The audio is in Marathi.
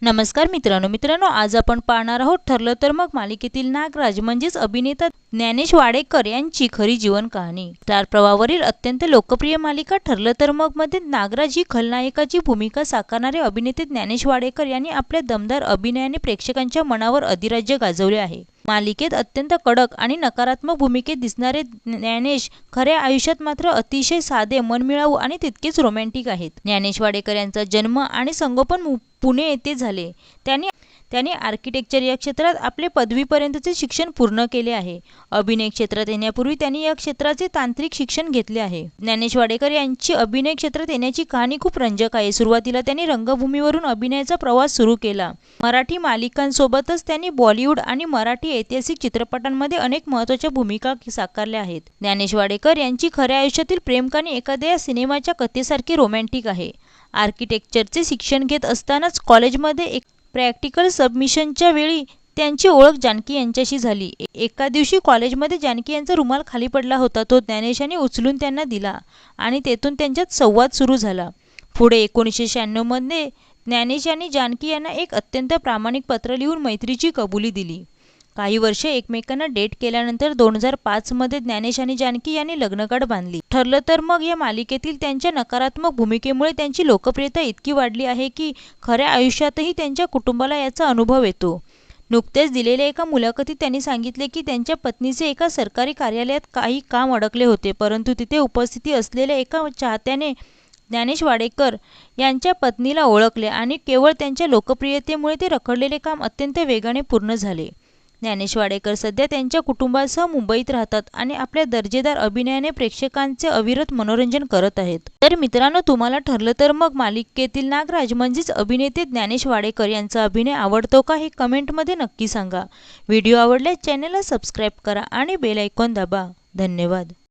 नमस्कार मित्रांनो, आज आपण पाहणार आहोत ठरलं तर मग मालिकेतील नागराज म्हणजेच अभिनेता ज्ञानेश वाडेकर यांची खरी जीवन कहाणी। स्टार प्रवाहावरील अत्यंत लोकप्रिय मालिका ठरलं तर मग मध्ये नागराज ही खलनायकाची भूमिका साकारणारे अभिनेते ज्ञानेश वाडेकर यांनी आपल्या दमदार अभिनयाने प्रेक्षकांच्या मनावर अधिराज्य गाजवले आहे। मालिकेत अत्यंत कडक आणि नकारात्मक भूमिकेत दिसणारे ज्ञानेश खऱ्या आयुष्यात मात्र अतिशय साधे, मनमिळावू आणि तितकेच रोमॅन्टिक आहेत। ज्ञानेश वाडेकर यांचा जन्म आणि संगोपन पुणे येथे झाले। त्यांनी आर्किटेक्चर या क्षेत्रात आपले पदवीपर्यंतचे शिक्षण पूर्ण केले आहे। अभिनय क्षेत्रात येण्यापूर्वी त्यांनी या क्षेत्राचे तांत्रिक शिक्षण घेतले आहे। ज्ञानेश वाडेकर यांची अभिनय क्षेत्रात येण्याची कहाणी खूप रंजक आहे। सुरुवातीला त्यांनी रंगभूमीवरून अभिनयाचा प्रवास सुरू केला। मराठी मालिकांसोबतच त्यांनी बॉलिवूड आणि मराठी ऐतिहासिक चित्रपटांमध्ये अनेक महत्त्वाच्या भूमिका साकारल्या आहेत। ज्ञानेश वाडेकर यांची खऱ्या आयुष्यातील प्रेमकहाणी एखाद्या सिनेमाच्या कथेसारखी रोमॅन्टिक आहे। आर्किटेक्चरचे शिक्षण घेत असतानाच कॉलेजमध्ये एक प्रॅक्टिकल सबमिशनच्या वेळी त्यांची ओळख जानकी यांच्याशी झाली। एका दिवशी कॉलेजमध्ये जानकी यांचा रुमाल खाली पडला होता। तो ज्ञानेशाने उचलून त्यांना दिला आणि तेथून त्यांच्यात संवाद सुरू झाला। पुढे 1996 मध्ये ज्ञानेश यांनी जानकी यांना एक अत्यंत प्रामाणिक पत्र लिहून मैत्रीची कबुली दिली। काही वर्षे एकमेकांना डेट केल्यानंतर 2005 मध्ये ज्ञानेश आणि जानकी यांनी लग्नगाठ बांधली। ठरलं तर मग या मालिकेतील त्यांच्या नकारात्मक भूमिकेमुळे त्यांची लोकप्रियता इतकी वाढली आहे की खऱ्या आयुष्यातही त्यांच्या कुटुंबाला याचा अनुभव येतो। नुकतेच दिलेल्या एका मुलाखतीत त्यांनी सांगितले की त्यांच्या पत्नीचे एका सरकारी कार्यालयात काही काम अडकले होते, परंतु तिथे उपस्थिती असलेल्या एका चाहत्याने ज्ञानेश वाडेकर यांच्या पत्नीला ओळखले आणि केवळ त्यांच्या लोकप्रियतेमुळे ते रखडलेले काम अत्यंत वेगाने पूर्ण झाले। ज्ञानेश वाडेकर सध्या त्यांच्या कुटुंबासह मुंबईत राहतात आणि आपल्या दर्जेदार अभिनयाने प्रेक्षकांचे अविरत मनोरंजन करत आहेत। तर मित्रांनो, तुम्हाला ठरलं तर मग मालिकेतील नागराज म्हणजेच अभिनेते ज्ञानेश वाडेकर यांचा अभिनय आवडतो का, हे कमेंटमध्ये नक्की सांगा। व्हिडिओ आवडल्यास चॅनलला सबस्क्राईब करा आणि बेल आयकॉन दाबा। धन्यवाद।